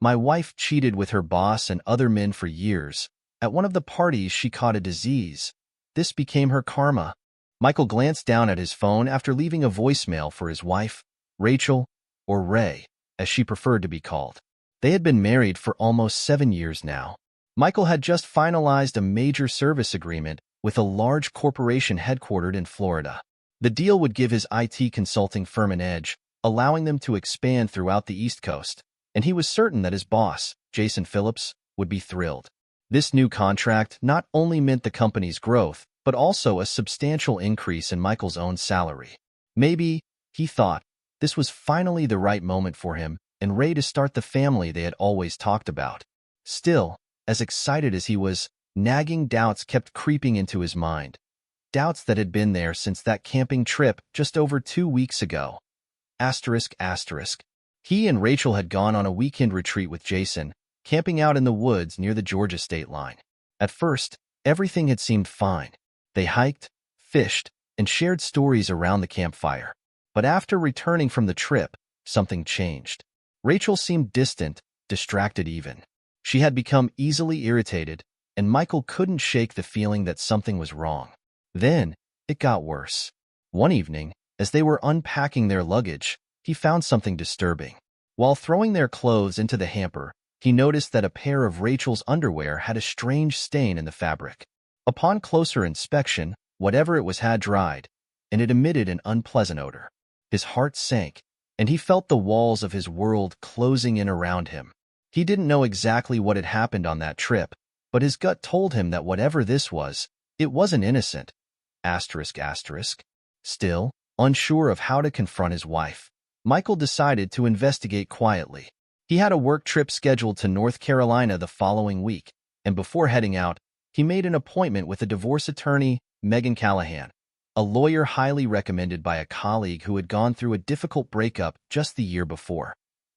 My wife cheated with her boss and other men for years. At one of the parties, she caught a disease. This became her karma. Michael glanced down at his phone after leaving a voicemail for his wife, Rachel, or Ray, as she preferred to be called. They had been married for almost 7 years now. Michael had just finalized a major service agreement with a large corporation headquartered in Florida. The deal would give his IT consulting firm an edge, allowing them to expand throughout the East Coast, and he was certain that his boss, Jason Phillips, would be thrilled. This new contract not only meant the company's growth, but also a substantial increase in Michael's own salary. Maybe, he thought, this was finally the right moment for him and Ray to start the family they had always talked about. Still, as excited as he was, nagging doubts kept creeping into his mind. Doubts that had been there since that camping trip just over 2 weeks ago. Asterisk. He and Rachel had gone on a weekend retreat with Jason, camping out in the woods near the Georgia state line. At first, everything had seemed fine. They hiked, fished, and shared stories around the campfire. But after returning from the trip, something changed. Rachel seemed distant, distracted even. She had become easily irritated, and Michael couldn't shake the feeling that something was wrong. Then, it got worse. One evening, as they were unpacking their luggage, he found something disturbing. While throwing their clothes into the hamper, he noticed that a pair of Rachel's underwear had a strange stain in the fabric. Upon closer inspection, whatever it was had dried, and it emitted an unpleasant odor. His heart sank, and he felt the walls of his world closing in around him. He didn't know exactly what had happened on that trip, but his gut told him that whatever this was, it wasn't innocent. Asterisk. Still, unsure of how to confront his wife, Michael decided to investigate quietly. He had a work trip scheduled to North Carolina the following week, and before heading out, he made an appointment with a divorce attorney, Megan Callahan, a lawyer highly recommended by a colleague who had gone through a difficult breakup just the year before.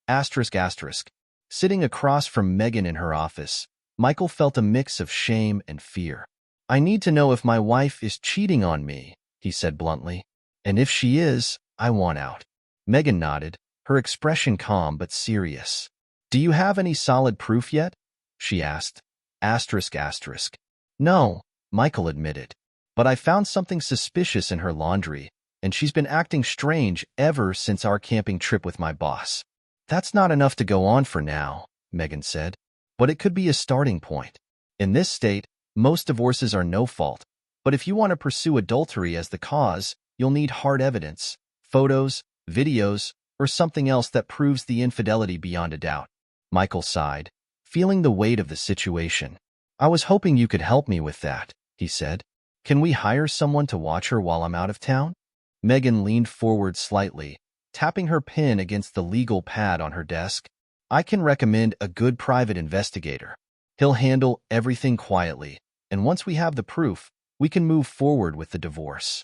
Asterisk. Sitting across from Megan in her office, Michael felt a mix of shame and fear. "I need to know if my wife is cheating on me," he said bluntly. "And if she is, I want out." Megan nodded, her expression calm but serious. "Do you have any solid proof yet?" she asked. Asterisk. "No," Michael admitted. "But I found something suspicious in her laundry, and she's been acting strange ever since our camping trip with my boss." "That's not enough to go on for now," Megan said. "But it could be a starting point. In this state, most divorces are no fault, but if you want to pursue adultery as the cause, you'll need hard evidence, photos, videos, or something else that proves the infidelity beyond a doubt." Michael sighed, feeling the weight of the situation. "I was hoping you could help me with that," he said. "Can we hire someone to watch her while I'm out of town?" Megan leaned forward slightly, tapping her pen against the legal pad on her desk. "I can recommend a good private investigator. He'll handle everything quietly, and once we have the proof, we can move forward with the divorce."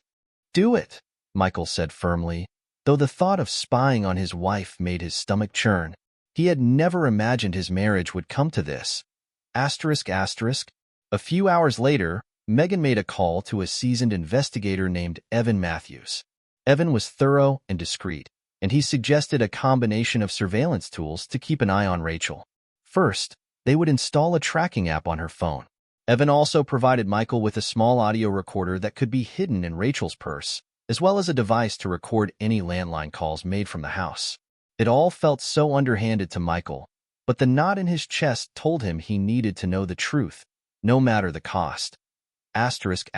"Do it," Michael said firmly, though the thought of spying on his wife made his stomach churn. He had never imagined his marriage would come to this. Asterisk. A few hours later, Megan made a call to a seasoned investigator named Evan Matthews. Evan was thorough and discreet, and he suggested a combination of surveillance tools to keep an eye on Rachel. First, they would install a tracking app on her phone. Evan also provided Michael with a small audio recorder that could be hidden in Rachel's purse, as well as a device to record any landline calls made from the house. It all felt so underhanded to Michael, but the knot in his chest told him he needed to know the truth, no matter the cost. Asterisk.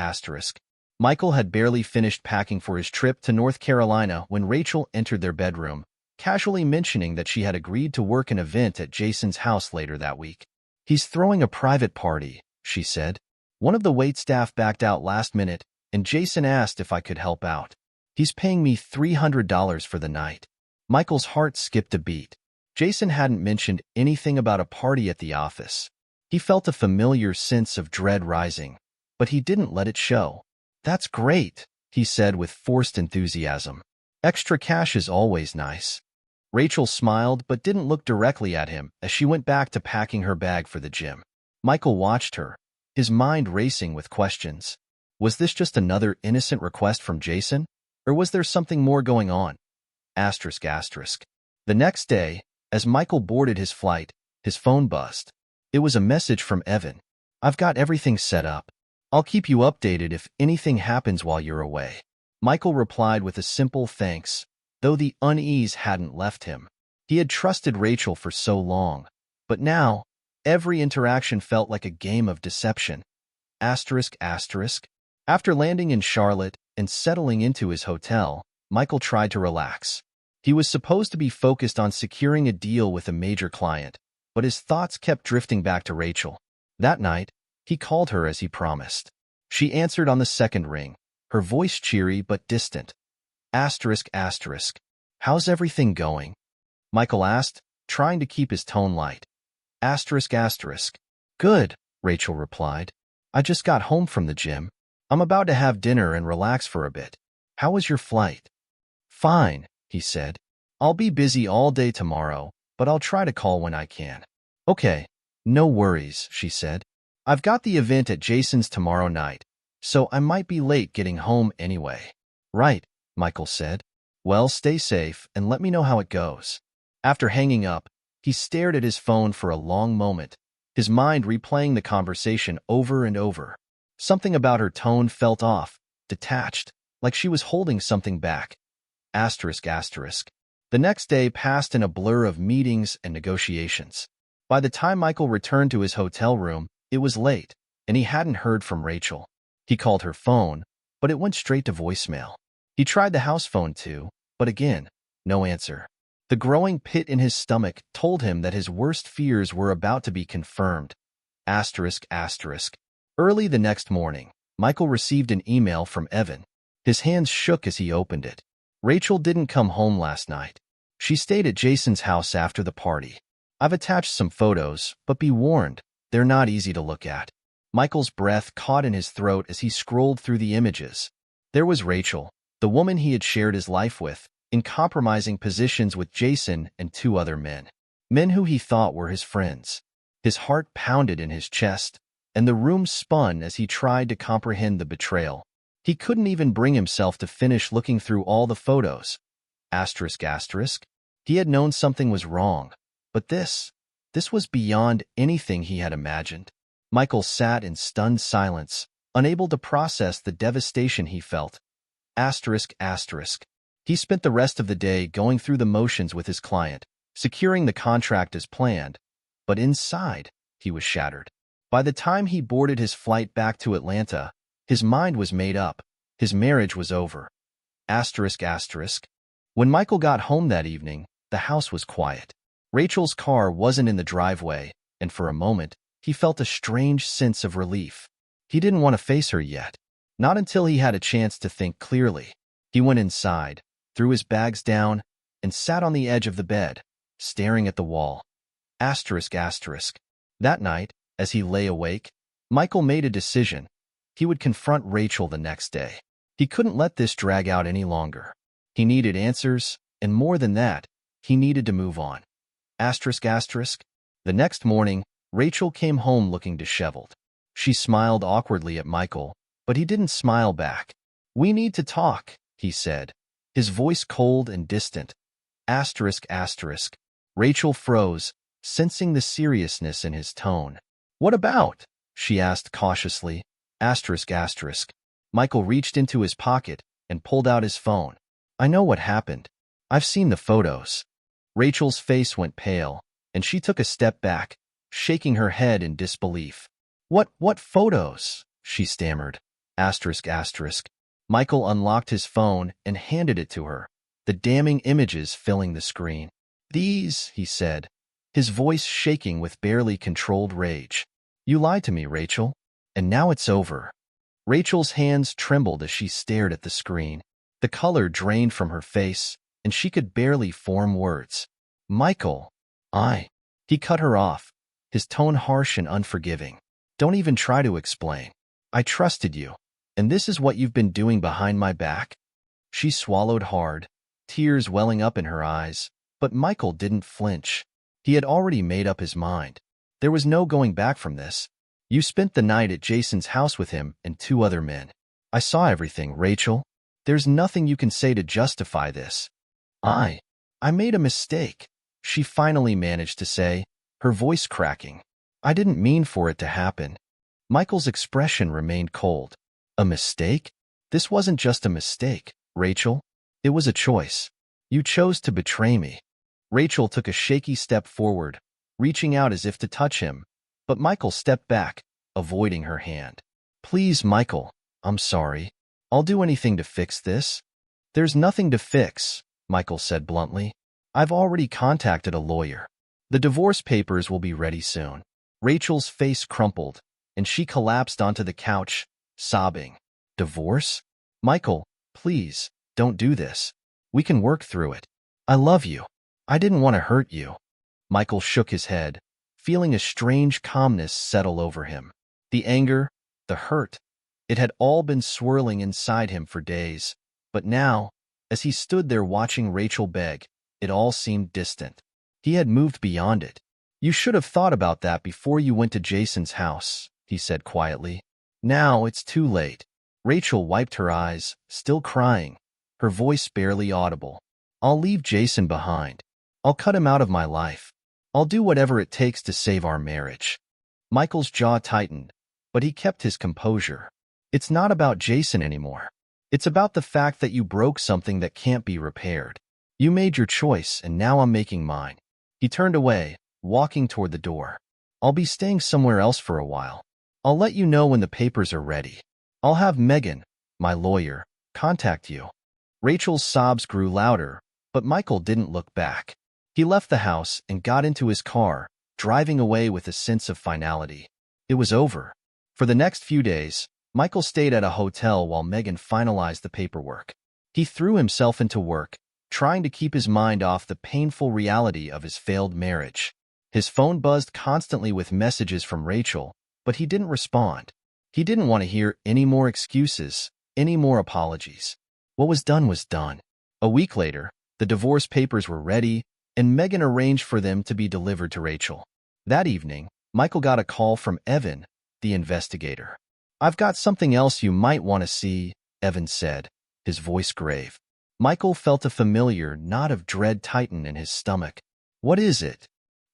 Michael had barely finished packing for his trip to North Carolina when Rachel entered their bedroom, casually mentioning that she had agreed to work an event at Jason's house later that week. "He's throwing a private party," she said. "One of the waitstaff backed out last minute, and Jason asked if I could help out. He's paying me $300 for the night." Michael's heart skipped a beat. Jason hadn't mentioned anything about a party at the office. He felt a familiar sense of dread rising, but he didn't let it show. "That's great," he said with forced enthusiasm. "Extra cash is always nice." Rachel smiled but didn't look directly at him as she went back to packing her bag for the gym. Michael watched her, his mind racing with questions. Was this just another innocent request from Jason, or was there something more going on? Asterisk. The next day, as Michael boarded his flight, His phone buzzed. It was a message from Evan. "I've got everything set up. I'll keep you updated if anything happens while you're away." Michael replied with a simple thanks, though the unease hadn't left him. He had trusted Rachel for so long, but now, every interaction felt like a game of deception. Asterisk, asterisk. After landing in Charlotte and settling into his hotel, Michael tried to relax. He was supposed to be focused on securing a deal with a major client, but his thoughts kept drifting back to Rachel. That night, he called her as he promised. She answered on the second ring, her voice cheery but distant. Asterisk, asterisk. "How's everything going?" Michael asked, trying to keep his tone light. Asterisk, asterisk. "Good," Rachel replied. "I just got home from the gym. I'm about to have dinner and relax for a bit. How was your flight?" "Fine," he said. "I'll be busy all day tomorrow, but I'll try to call when I can." "Okay, no worries," she said. "I've got the event at Jason's tomorrow night, so I might be late getting home anyway." "Right," Michael said. "Well, stay safe and let me know how it goes." After hanging up, he stared at his phone for a long moment, his mind replaying the conversation over and over. Something about her tone felt off, detached, like she was holding something back. Asterisk, asterisk. The next day passed in a blur of meetings and negotiations. By the time Michael returned to his hotel room, it was late, and he hadn't heard from Rachel. He called her phone, but it went straight to voicemail. He tried the house phone too, but again, no answer. The growing pit in his stomach told him that his worst fears were about to be confirmed. Asterisk, asterisk. Early the next morning, Michael received an email from Evan. His hands shook as he opened it. Rachel didn't come home last night. She stayed at Jason's house after the party. I've attached some photos, but be warned, they're not easy to look at. Michael's breath caught in his throat as he scrolled through the images. There was Rachel, the woman he had shared his life with, in compromising positions with Jason and two other men. Men who he thought were his friends. His heart pounded in his chest, and the room spun as he tried to comprehend the betrayal. He couldn't even bring himself to finish looking through all the photos. Asterisk, asterisk. He had known something was wrong, but this was beyond anything he had imagined. Michael sat in stunned silence, unable to process the devastation he felt. Asterisk, asterisk. He spent the rest of the day going through the motions with his client, securing the contract as planned, but inside, he was shattered. By the time he boarded his flight back to Atlanta, his mind was made up. His marriage was over. Asterisk, asterisk. When Michael got home that evening, the house was quiet. Rachel's car wasn't in the driveway, and for a moment, he felt a strange sense of relief. He didn't want to face her yet, not until he had a chance to think clearly. He went inside, threw his bags down, and sat on the edge of the bed, staring at the wall. Asterisk, asterisk. That night, as he lay awake, Michael made a decision. He would confront Rachel the next day. He couldn't let this drag out any longer. He needed answers, and more than that, he needed to move on. Asterisk, asterisk. The next morning, Rachel came home looking disheveled. She smiled awkwardly at Michael, but he didn't smile back. "We need to talk," he said, his voice cold and distant. Asterisk, asterisk. Rachel froze, sensing the seriousness in his tone. "What about?" she asked cautiously. Asterisk, asterisk. Michael reached into his pocket and pulled out his phone. "I know what happened. I've seen the photos." Rachel's face went pale, and she took a step back, shaking her head in disbelief. What photos?" she stammered. Asterisk, asterisk. Michael unlocked his phone and handed it to her, the damning images filling the screen. "These," he said, his voice shaking with barely controlled rage. "You lied to me, Rachel, and now it's over." Rachel's hands trembled as she stared at the screen. The color drained from her face, and she could barely form words. "Michael, He cut her off, his tone harsh and unforgiving. "Don't even try to explain. I trusted you, and this is what you've been doing behind my back?" She swallowed hard, tears welling up in her eyes, but Michael didn't flinch. He had already made up his mind. There was no going back from this. "You spent the night at Jason's house with him and two other men. I saw everything, Rachel. There's nothing you can say to justify this." I made a mistake," she finally managed to say, her voice cracking. I didn't mean for it to happen. Michael's expression remained cold. A mistake? This wasn't just a mistake, Rachel. It was a choice. You chose to betray me. Rachel took a shaky step forward, reaching out as if to touch him, but Michael stepped back, avoiding her hand. Please, Michael, I'm sorry. I'll do anything to fix this. There's nothing to fix, Michael said bluntly. I've already contacted a lawyer. The divorce papers will be ready soon. Rachel's face crumpled, and she collapsed onto the couch, sobbing. Divorce? Michael, please, don't do this. We can work through it. I love you. I didn't want to hurt you. Michael shook his head, feeling a strange calmness settle over him. The anger, the hurt, it had all been swirling inside him for days, but now, as he stood there watching Rachel beg, it all seemed distant. He had moved beyond it. You should have thought about that before you went to Jason's house, he said quietly. Now it's too late. Rachel wiped her eyes, still crying, her voice barely audible. I'll leave Jason behind. I'll cut him out of my life. I'll do whatever it takes to save our marriage. Michael's jaw tightened, but he kept his composure. It's not about Jason anymore. It's about the fact that you broke something that can't be repaired. You made your choice, and now I'm making mine. He turned away, walking toward the door. I'll be staying somewhere else for a while. I'll let you know when the papers are ready. I'll have Megan, my lawyer, contact you. Rachel's sobs grew louder, but Michael didn't look back. He left the house and got into his car, driving away with a sense of finality. It was over. For the next few days, Michael stayed at a hotel while Megan finalized the paperwork. He threw himself into work, trying to keep his mind off the painful reality of his failed marriage. His phone buzzed constantly with messages from Rachel, but he didn't respond. He didn't want to hear any more excuses, any more apologies. What was done was done. A week later, the divorce papers were ready, and Megan arranged for them to be delivered to Rachel. That evening, Michael got a call from Evan, the investigator. I've got something else you might want to see, Evan said, his voice grave. Michael felt a familiar knot of dread tighten in his stomach. What is it?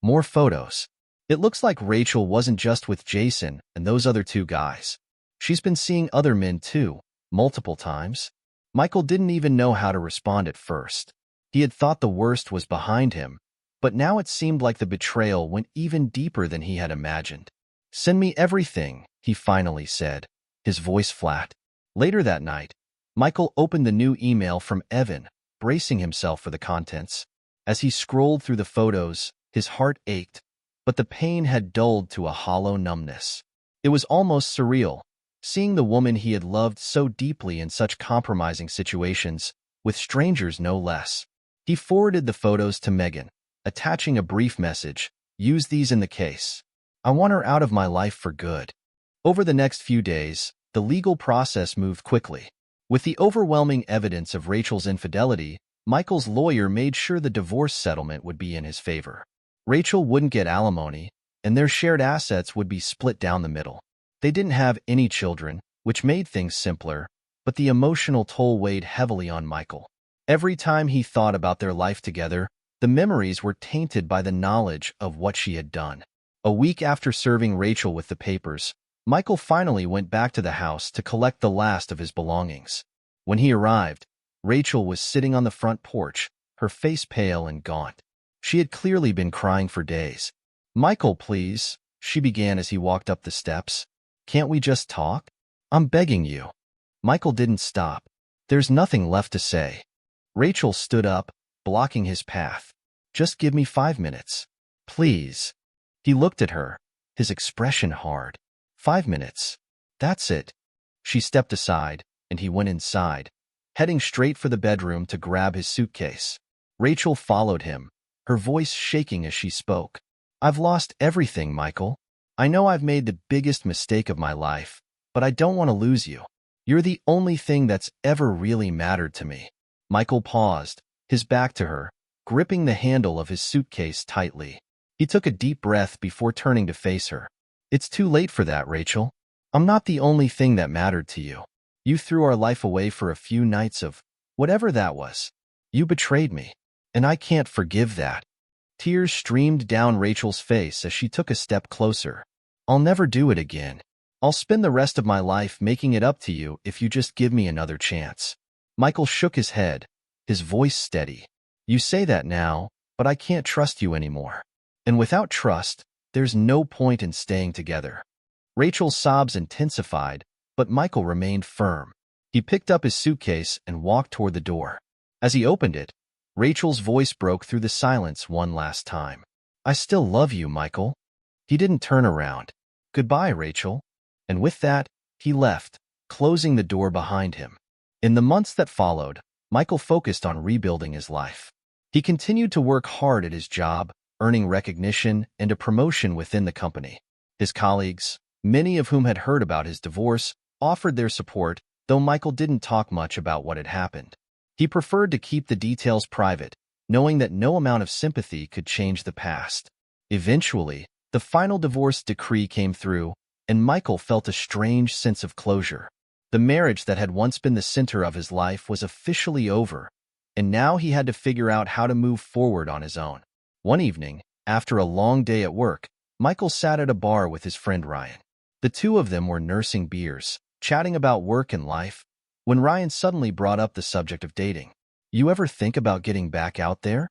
More photos. It looks like Rachel wasn't just with Jason and those other two guys. She's been seeing other men too, multiple times. Michael didn't even know how to respond at first. He had thought the worst was behind him, but now it seemed like the betrayal went even deeper than he had imagined. Send me everything, he finally said, his voice flat. Later that night, Michael opened the new email from Evan, bracing himself for the contents. As he scrolled through the photos, his heart ached, but the pain had dulled to a hollow numbness. It was almost surreal, seeing the woman he had loved so deeply in such compromising situations, with strangers no less. He forwarded the photos to Megan, attaching a brief message. Use these in the case. I want her out of my life for good. Over the next few days, the legal process moved quickly. With the overwhelming evidence of Rachel's infidelity, Michael's lawyer made sure the divorce settlement would be in his favor. Rachel wouldn't get alimony, and their shared assets would be split down the middle. They didn't have any children, which made things simpler, but the emotional toll weighed heavily on Michael. Every time he thought about their life together, the memories were tainted by the knowledge of what she had done. A week after serving Rachel with the papers, Michael finally went back to the house to collect the last of his belongings. When he arrived, Rachel was sitting on the front porch, her face pale and gaunt. She had clearly been crying for days. Michael, please, she began as he walked up the steps. Can't we just talk? I'm begging you. Michael didn't stop. There's nothing left to say. Rachel stood up, blocking his path. Just give me 5 minutes. Please. He looked at her, his expression hard. 5 minutes. That's it. She stepped aside, and he went inside, heading straight for the bedroom to grab his suitcase. Rachel followed him, her voice shaking as she spoke. I've lost everything, Michael. I know I've made the biggest mistake of my life, but I don't want to lose you. You're the only thing that's ever really mattered to me. Michael paused, his back to her, gripping the handle of his suitcase tightly. He took a deep breath before turning to face her. It's too late for that, Rachel. I'm not the only thing that mattered to you. You threw our life away for a few nights of whatever that was. You betrayed me, and I can't forgive that. Tears streamed down Rachel's face as she took a step closer. I'll never do it again. I'll spend the rest of my life making it up to you if you just give me another chance. Michael shook his head, his voice steady. You say that now, but I can't trust you anymore. And without trust, there's no point in staying together. Rachel's sobs intensified, but Michael remained firm. He picked up his suitcase and walked toward the door. As he opened it, Rachel's voice broke through the silence one last time. I still love you, Michael. He didn't turn around. Goodbye, Rachel. And with that, he left, closing the door behind him. In the months that followed, Michael focused on rebuilding his life. He continued to work hard at his job, earning recognition and a promotion within the company. His colleagues, many of whom had heard about his divorce, offered their support, though Michael didn't talk much about what had happened. He preferred to keep the details private, knowing that no amount of sympathy could change the past. Eventually, the final divorce decree came through, and Michael felt a strange sense of closure. The marriage that had once been the center of his life was officially over, and now he had to figure out how to move forward on his own. One evening, after a long day at work, Michael sat at a bar with his friend Ryan. The two of them were nursing beers, chatting about work and life, when Ryan suddenly brought up the subject of dating. You ever think about getting back out there?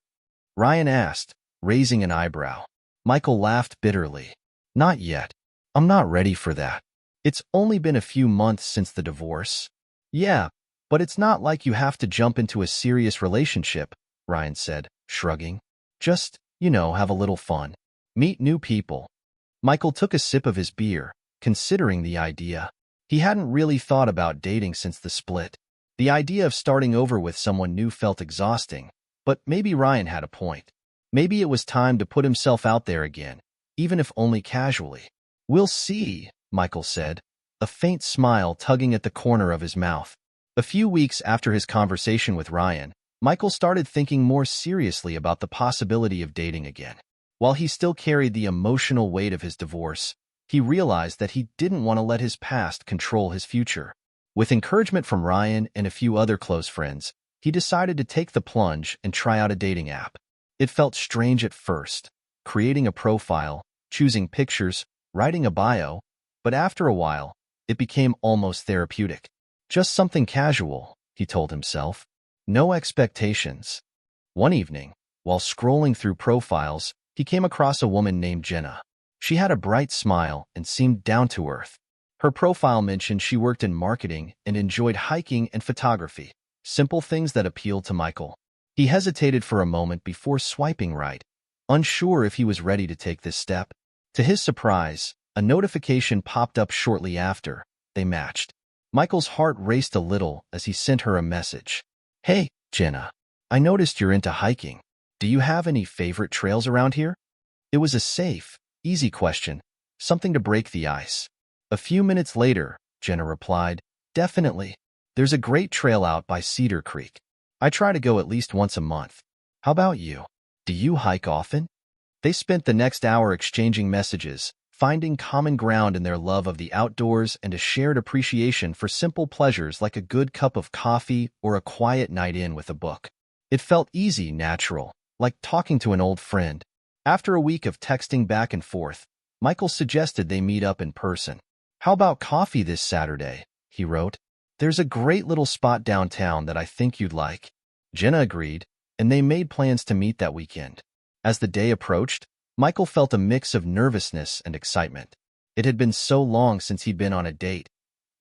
Ryan asked, raising an eyebrow. Michael laughed bitterly. Not yet. I'm not ready for that. It's only been a few months since the divorce. Yeah, but it's not like you have to jump into a serious relationship, Ryan said, shrugging. Just, have a little fun. Meet new people. Michael took a sip of his beer, considering the idea. He hadn't really thought about dating since the split. The idea of starting over with someone new felt exhausting, but maybe Ryan had a point. Maybe it was time to put himself out there again, even if only casually. We'll see, Michael said, a faint smile tugging at the corner of his mouth. A few weeks after his conversation with Ryan, Michael started thinking more seriously about the possibility of dating again. While he still carried the emotional weight of his divorce, he realized that he didn't want to let his past control his future. With encouragement from Ryan and a few other close friends, he decided to take the plunge and try out a dating app. It felt strange at first, creating a profile, choosing pictures, writing a bio, but after a while, it became almost therapeutic. Just something casual, he told himself. No expectations. One evening, while scrolling through profiles, he came across a woman named Jenna. She had a bright smile and seemed down to earth. Her profile mentioned she worked in marketing and enjoyed hiking and photography, simple things that appealed to Michael. He hesitated for a moment before swiping right, unsure if he was ready to take this step. To his surprise, a notification popped up shortly after. They matched. Michael's heart raced a little as he sent her a message. Hey, Jenna. I noticed you're into hiking. Do you have any favorite trails around here? It was a safe, easy question, something to break the ice. A few minutes later, Jenna replied, Definitely. There's a great trail out by Cedar Creek. I try to go at least once a month. How about you? Do you hike often? They spent the next hour exchanging messages, finding common ground in their love of the outdoors and a shared appreciation for simple pleasures like a good cup of coffee or a quiet night in with a book. It felt easy, natural, like talking to an old friend. After a week of texting back and forth, Michael suggested they meet up in person. How about coffee this Saturday? He wrote. There's a great little spot downtown that I think you'd like. Jenna agreed, and they made plans to meet that weekend. As the day approached, Michael felt a mix of nervousness and excitement. It had been so long since he'd been on a date.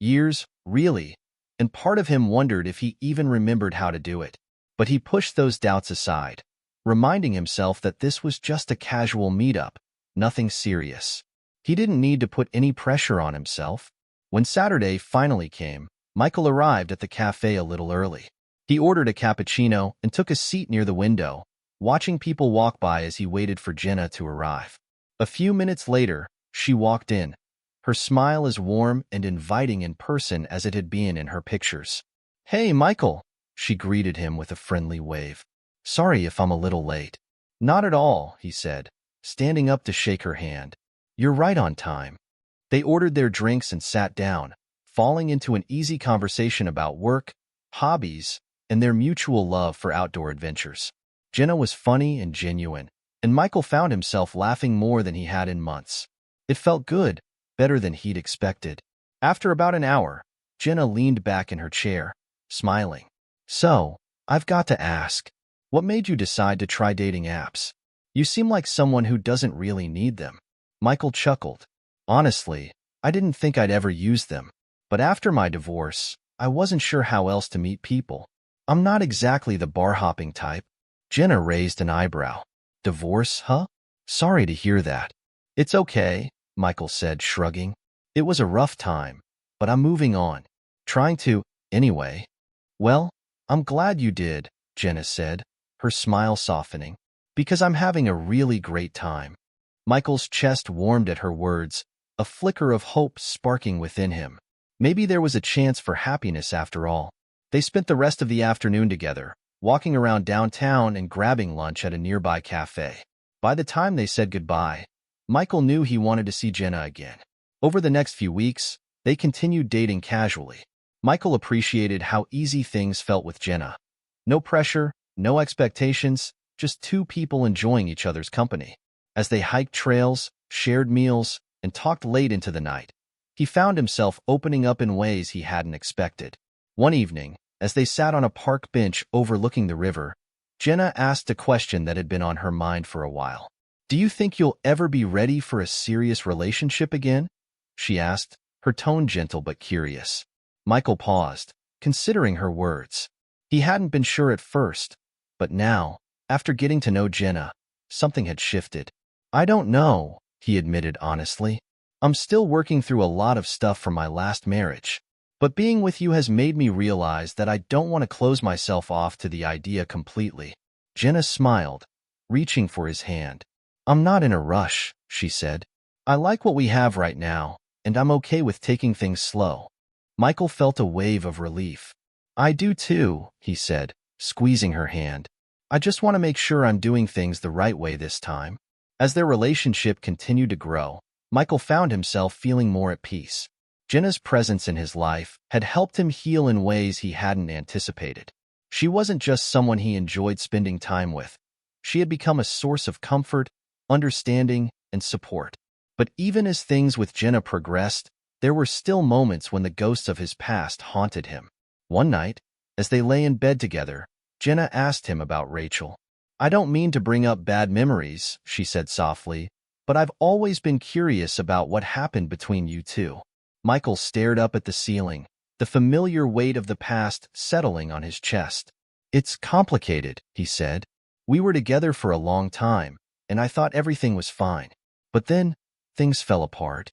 Years, really, and part of him wondered if he even remembered how to do it. But he pushed those doubts aside, reminding himself that this was just a casual meetup, nothing serious. He didn't need to put any pressure on himself. When Saturday finally came, Michael arrived at the cafe a little early. He ordered a cappuccino and took a seat near the window, watching people walk by as he waited for Jenna to arrive. A few minutes later, she walked in, her smile as warm and inviting in person as it had been in her pictures. Hey, Michael, she greeted him with a friendly wave. Sorry if I'm a little late. Not at all, he said, standing up to shake her hand. You're right on time. They ordered their drinks and sat down, falling into an easy conversation about work, hobbies, and their mutual love for outdoor adventures. Jenna was funny and genuine, and Michael found himself laughing more than he had in months. It felt good, better than he'd expected. After about an hour, Jenna leaned back in her chair, smiling. So, I've got to ask, what made you decide to try dating apps? You seem like someone who doesn't really need them. Michael chuckled. Honestly, I didn't think I'd ever use them, but after my divorce, I wasn't sure how else to meet people. I'm not exactly the bar-hopping type. Jenna raised an eyebrow. Divorce, huh? Sorry to hear that. It's okay, Michael said, shrugging. It was a rough time, but I'm moving on. Trying to, anyway. Well, I'm glad you did, Jenna said, her smile softening, because I'm having a really great time. Michael's chest warmed at her words, a flicker of hope sparking within him. Maybe there was a chance for happiness after all. They spent the rest of the afternoon together, walking around downtown and grabbing lunch at a nearby cafe. By the time they said goodbye, Michael knew he wanted to see Jenna again. Over the next few weeks, they continued dating casually. Michael appreciated how easy things felt with Jenna. No pressure, no expectations, just two people enjoying each other's company. As they hiked trails, shared meals, and talked late into the night, he found himself opening up in ways he hadn't expected. One evening, as they sat on a park bench overlooking the river, Jenna asked a question that had been on her mind for a while. Do you think you'll ever be ready for a serious relationship again? She asked, her tone gentle but curious. Michael paused, considering her words. He hadn't been sure at first, but now, after getting to know Jenna, something had shifted. I don't know, he admitted honestly. I'm still working through a lot of stuff from my last marriage. But being with you has made me realize that I don't want to close myself off to the idea completely. Jenna smiled, reaching for his hand. I'm not in a rush, she said. I like what we have right now, and I'm okay with taking things slow. Michael felt a wave of relief. I do too, he said, squeezing her hand. I just want to make sure I'm doing things the right way this time. As their relationship continued to grow, Michael found himself feeling more at peace. Jenna's presence in his life had helped him heal in ways he hadn't anticipated. She wasn't just someone he enjoyed spending time with. She had become a source of comfort, understanding, and support. But even as things with Jenna progressed, there were still moments when the ghosts of his past haunted him. One night, as they lay in bed together, Jenna asked him about Rachel. I don't mean to bring up bad memories, she said softly, but I've always been curious about what happened between you two. Michael stared up at the ceiling, the familiar weight of the past settling on his chest. It's complicated, he said. We were together for a long time, and I thought everything was fine. But then, things fell apart.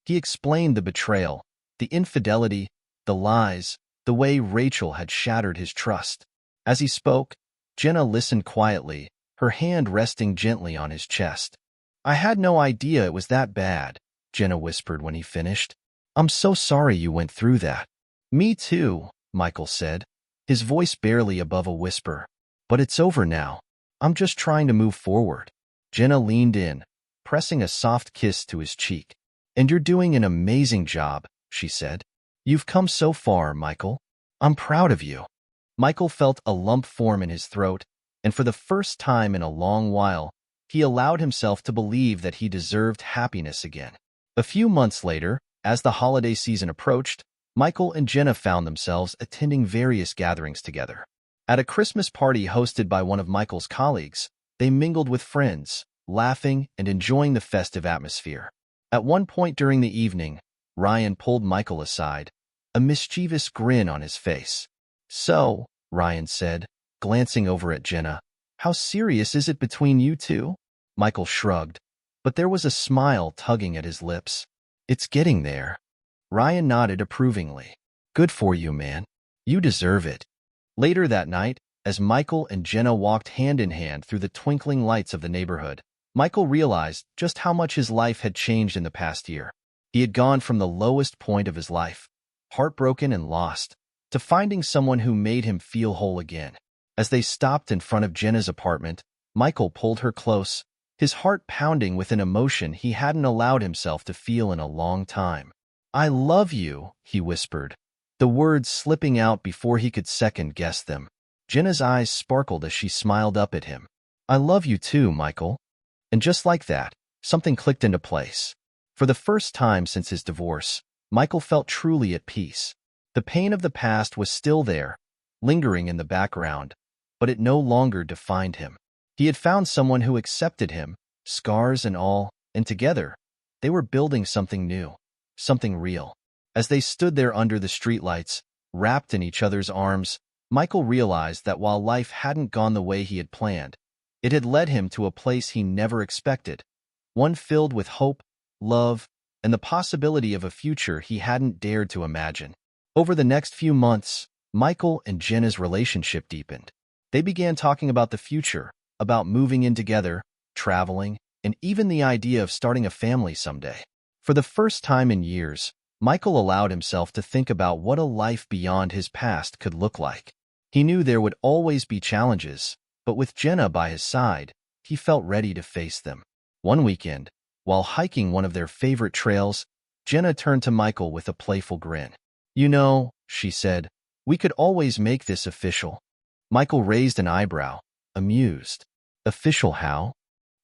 He explained the betrayal, the infidelity, the lies, the way Rachel had shattered his trust. As he spoke, Jenna listened quietly, her hand resting gently on his chest. I had no idea it was that bad, Jenna whispered when he finished. I'm so sorry you went through that. Me too, Michael said, his voice barely above a whisper. But it's over now. I'm just trying to move forward. Jenna leaned in, pressing a soft kiss to his cheek. And you're doing an amazing job, she said. You've come so far, Michael. I'm proud of you. Michael felt a lump form in his throat, and for the first time in a long while, he allowed himself to believe that he deserved happiness again. A few months later, as the holiday season approached, Michael and Jenna found themselves attending various gatherings together. At a Christmas party hosted by one of Michael's colleagues, they mingled with friends, laughing and enjoying the festive atmosphere. At one point during the evening, Ryan pulled Michael aside, a mischievous grin on his face. So, Ryan said, glancing over at Jenna, how serious is it between you two? Michael shrugged, but there was a smile tugging at his lips. It's getting there. Ryan nodded approvingly. Good for you, man. You deserve it. Later that night, as Michael and Jenna walked hand in hand through the twinkling lights of the neighborhood, Michael realized just how much his life had changed in the past year. He had gone from the lowest point of his life, heartbroken and lost, to finding someone who made him feel whole again. As they stopped in front of Jenna's apartment, Michael pulled her close, his heart pounding with an emotion he hadn't allowed himself to feel in a long time. I love you, he whispered, the words slipping out before he could second-guess them. Jenna's eyes sparkled as she smiled up at him. I love you too, Michael. And just like that, something clicked into place. For the first time since his divorce, Michael felt truly at peace. The pain of the past was still there, lingering in the background, but it no longer defined him. He had found someone who accepted him, scars and all, and together, they were building something new, something real. As they stood there under the streetlights, wrapped in each other's arms, Michael realized that while life hadn't gone the way he had planned, it had led him to a place he never expected, one filled with hope, love, and the possibility of a future he hadn't dared to imagine. Over the next few months, Michael and Jenna's relationship deepened. They began talking about the future, about moving in together, traveling, and even the idea of starting a family someday. For the first time in years, Michael allowed himself to think about what a life beyond his past could look like. He knew there would always be challenges, but with Jenna by his side, he felt ready to face them. One weekend, while hiking one of their favorite trails, Jenna turned to Michael with a playful grin. "You know," she said, "we could always make this official." Michael raised an eyebrow, amused. "Official how?"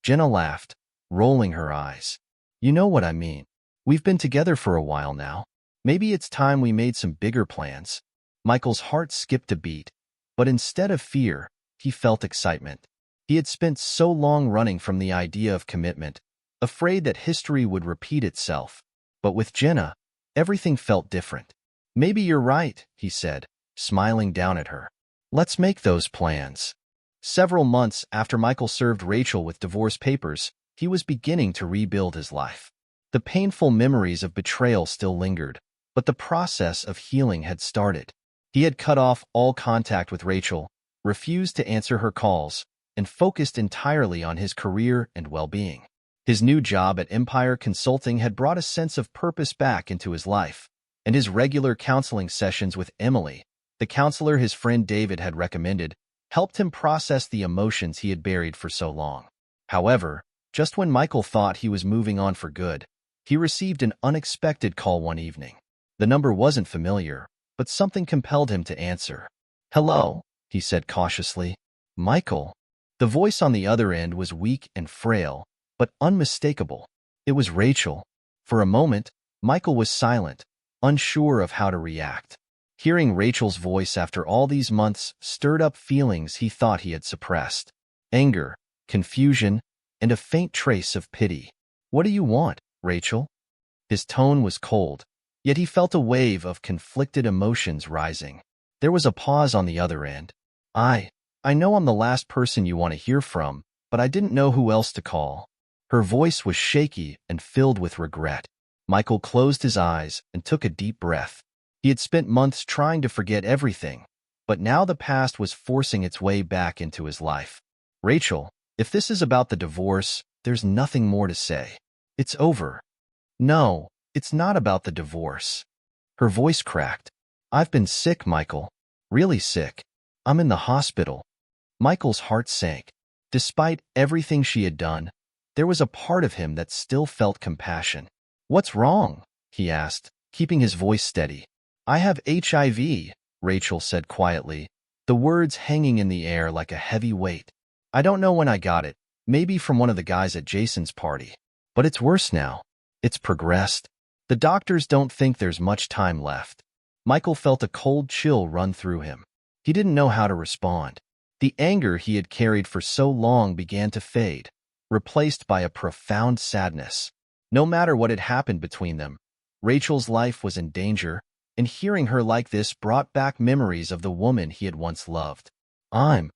Jenna laughed, rolling her eyes. "You know what I mean. We've been together for a while now. Maybe it's time we made some bigger plans." Michael's heart skipped a beat, but instead of fear, he felt excitement. He had spent so long running from the idea of commitment, afraid that history would repeat itself. But with Jenna, everything felt different. "Maybe you're right," he said, smiling down at her. "Let's make those plans." Several months after Michael served Rachel with divorce papers, he was beginning to rebuild his life. The painful memories of betrayal still lingered, but the process of healing had started. He had cut off all contact with Rachel, refused to answer her calls, and focused entirely on his career and well-being. His new job at Empire Consulting had brought a sense of purpose back into his life, and his regular counseling sessions with Emily, the counselor his friend David had recommended, helped him process the emotions he had buried for so long. However, just when Michael thought he was moving on for good, he received an unexpected call one evening. The number wasn't familiar, but something compelled him to answer. "Hello," he said cautiously. "Michael." The voice on the other end was weak and frail, but unmistakable. It was Rachel. For a moment, Michael was silent, unsure of how to react. Hearing Rachel's voice after all these months stirred up feelings he thought he had suppressed. Anger, confusion, and a faint trace of pity. "What do you want, Rachel?" His tone was cold, yet he felt a wave of conflicted emotions rising. There was a pause on the other end. I know I'm the last person you want to hear from, but I didn't know who else to call." Her voice was shaky and filled with regret. Michael closed his eyes and took a deep breath. He had spent months trying to forget everything, but now the past was forcing its way back into his life. "Rachel, if this is about the divorce, there's nothing more to say. It's over." "No, it's not about the divorce." Her voice cracked. "I've been sick, Michael. Really sick. I'm in the hospital." Michael's heart sank. Despite everything she had done, there was a part of him that still felt compassion. "What's wrong?" he asked, keeping his voice steady. "I have HIV, Rachel said quietly, the words hanging in the air like a heavy weight. "I don't know when I got it, maybe from one of the guys at Jason's party. But it's worse now. It's progressed. The doctors don't think there's much time left." Michael felt a cold chill run through him. He didn't know how to respond. The anger he had carried for so long began to fade, replaced by a profound sadness. No matter what had happened between them, Rachel's life was in danger, and hearing her like this brought back memories of the woman he had once loved. I'm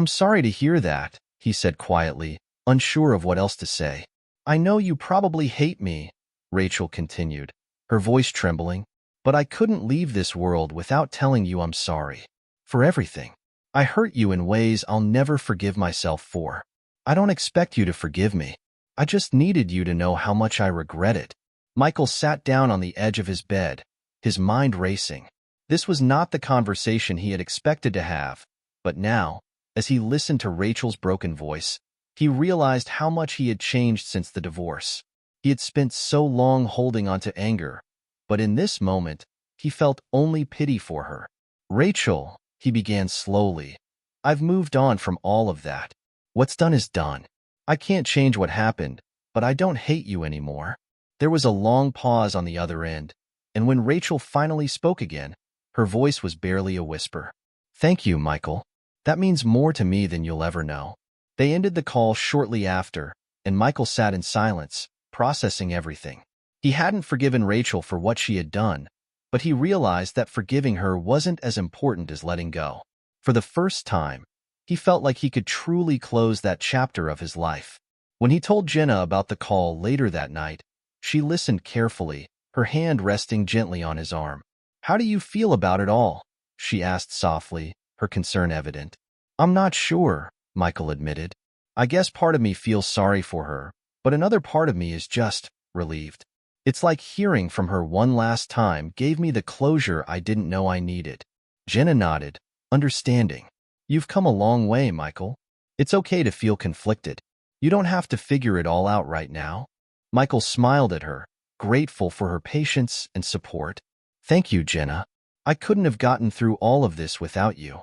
sorry to hear that," he said quietly, unsure of what else to say. "I know you probably hate me," Rachel continued, her voice trembling, "but I couldn't leave this world without telling you I'm sorry. For everything. I hurt you in ways I'll never forgive myself for. I don't expect you to forgive me. I just needed you to know how much I regret it." Michael sat down on the edge of his bed, his mind racing. This was not the conversation he had expected to have, but now, as he listened to Rachel's broken voice, he realized how much he had changed since the divorce. He had spent so long holding on to anger, but in this moment, he felt only pity for her. "Rachel," he began slowly, "I've moved on from all of that. What's done is done. I can't change what happened, but I don't hate you anymore." There was a long pause on the other end, and when Rachel finally spoke again, her voice was barely a whisper. "Thank you, Michael. That means more to me than you'll ever know." They ended the call shortly after, and Michael sat in silence, processing everything. He hadn't forgiven Rachel for what she had done, but he realized that forgiving her wasn't as important as letting go. For the first time, he felt like he could truly close that chapter of his life. When he told Jenna about the call later that night, she listened carefully, her hand resting gently on his arm. "How do you feel about it all?" she asked softly, her concern evident. "I'm not sure," Michael admitted. "I guess part of me feels sorry for her, but another part of me is just relieved. It's like hearing from her one last time gave me the closure I didn't know I needed." Jenna nodded, understanding. "You've come a long way, Michael. It's okay to feel conflicted. You don't have to figure it all out right now." Michael smiled at her, grateful for her patience and support. "Thank you, Jenna. I couldn't have gotten through all of this without you."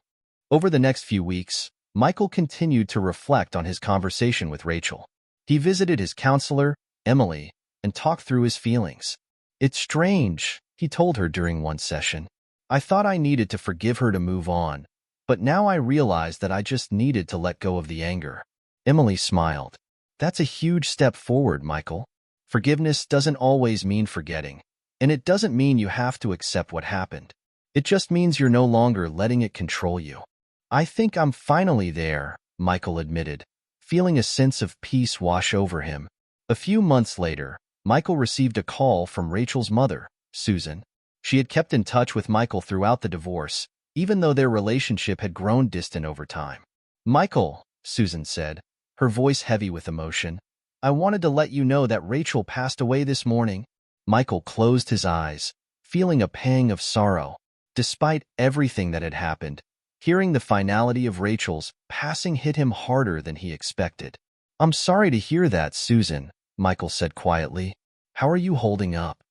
Over the next few weeks, Michael continued to reflect on his conversation with Rachel. He visited his counselor, Emily, and talked through his feelings. "It's strange," he told her during one session. "I thought I needed to forgive her to move on, but now I realize that I just needed to let go of the anger." Emily smiled. "That's a huge step forward, Michael. Forgiveness doesn't always mean forgetting, and it doesn't mean you have to accept what happened. It just means you're no longer letting it control you." "I think I'm finally there," Michael admitted, feeling a sense of peace wash over him. A few months later, Michael received a call from Rachel's mother, Susan. She had kept in touch with Michael throughout the divorce, even though their relationship had grown distant over time. "Michael," Susan said, her voice heavy with emotion, "I wanted to let you know that Rachel passed away this morning." Michael closed his eyes, feeling a pang of sorrow. Despite everything that had happened, hearing the finality of Rachel's passing hit him harder than he expected. "I'm sorry to hear that, Susan," Michael said quietly. "How are you holding up?"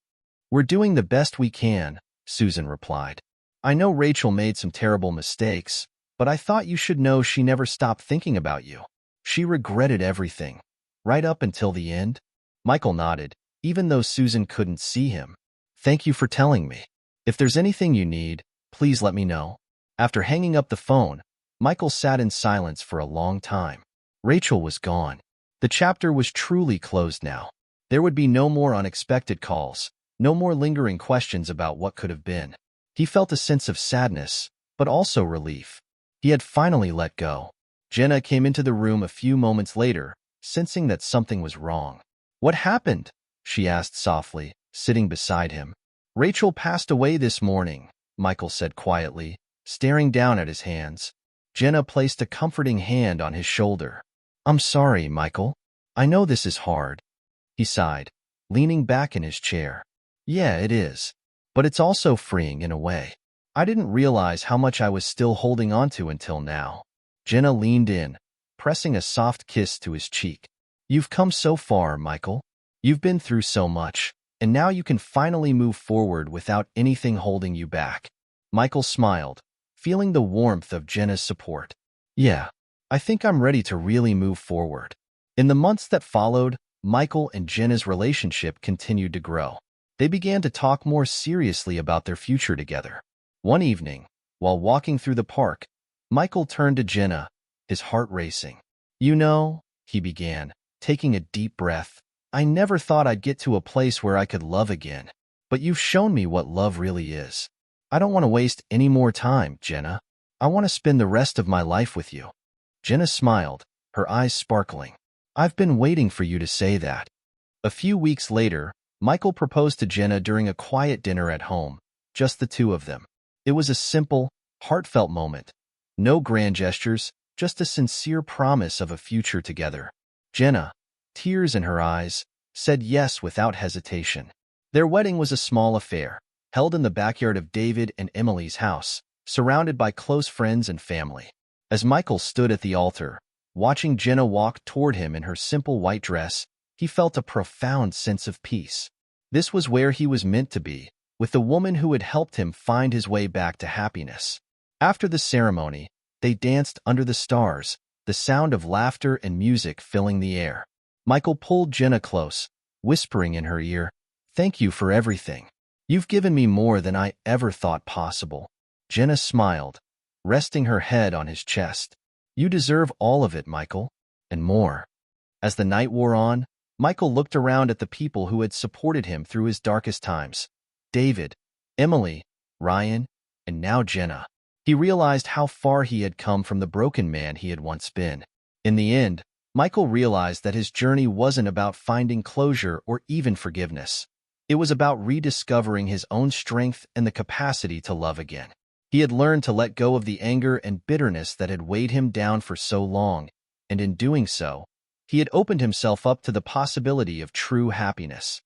"We're doing the best we can," Susan replied. "I know Rachel made some terrible mistakes, but I thought you should know she never stopped thinking about you. She regretted everything, right up until the end." Michael nodded, even though Susan couldn't see him. "Thank you for telling me. If there's anything you need, please let me know." After hanging up the phone, Michael sat in silence for a long time. Rachel was gone. The chapter was truly closed now. There would be no more unexpected calls, no more lingering questions about what could have been. He felt a sense of sadness, but also relief. He had finally let go. Jenna came into the room a few moments later, sensing that something was wrong. "What happened?" she asked softly, sitting beside him. "Rachel passed away this morning," Michael said quietly, staring down at his hands. Jenna placed a comforting hand on his shoulder. "I'm sorry, Michael. I know this is hard." He sighed, leaning back in his chair. "Yeah, it is. But it's also freeing in a way. I didn't realize how much I was still holding on to until now." Jenna leaned in, pressing a soft kiss to his cheek. "You've come so far, Michael. You've been through so much, and now you can finally move forward without anything holding you back." Michael smiled, feeling the warmth of Jenna's support. "Yeah, I think I'm ready to really move forward." In the months that followed, Michael and Jenna's relationship continued to grow. They began to talk more seriously about their future together. One evening, while walking through the park, Michael turned to Jenna, his heart racing. "You know," he began, taking a deep breath, "I never thought I'd get to a place where I could love again. But you've shown me what love really is. I don't want to waste any more time, Jenna. I want to spend the rest of my life with you." Jenna smiled, her eyes sparkling. "I've been waiting for you to say that." A few weeks later, Michael proposed to Jenna during a quiet dinner at home, just the two of them. It was a simple, heartfelt moment. No grand gestures, just a sincere promise of a future together. Jenna, tears in her eyes, said yes without hesitation. Their wedding was a small affair, held in the backyard of David and Emily's house, surrounded by close friends and family. As Michael stood at the altar, watching Jenna walk toward him in her simple white dress, he felt a profound sense of peace. This was where he was meant to be, with the woman who had helped him find his way back to happiness. After the ceremony, they danced under the stars, the sound of laughter and music filling the air. Michael pulled Jenna close, whispering in her ear, "Thank you for everything. You've given me more than I ever thought possible." Jenna smiled, resting her head on his chest. "You deserve all of it, Michael, and more." As the night wore on, Michael looked around at the people who had supported him through his darkest times. David, Emily, Ryan, and now Jenna. He realized how far he had come from the broken man he had once been. In the end, Michael realized that his journey wasn't about finding closure or even forgiveness. It was about rediscovering his own strength and the capacity to love again. He had learned to let go of the anger and bitterness that had weighed him down for so long, and in doing so, he had opened himself up to the possibility of true happiness.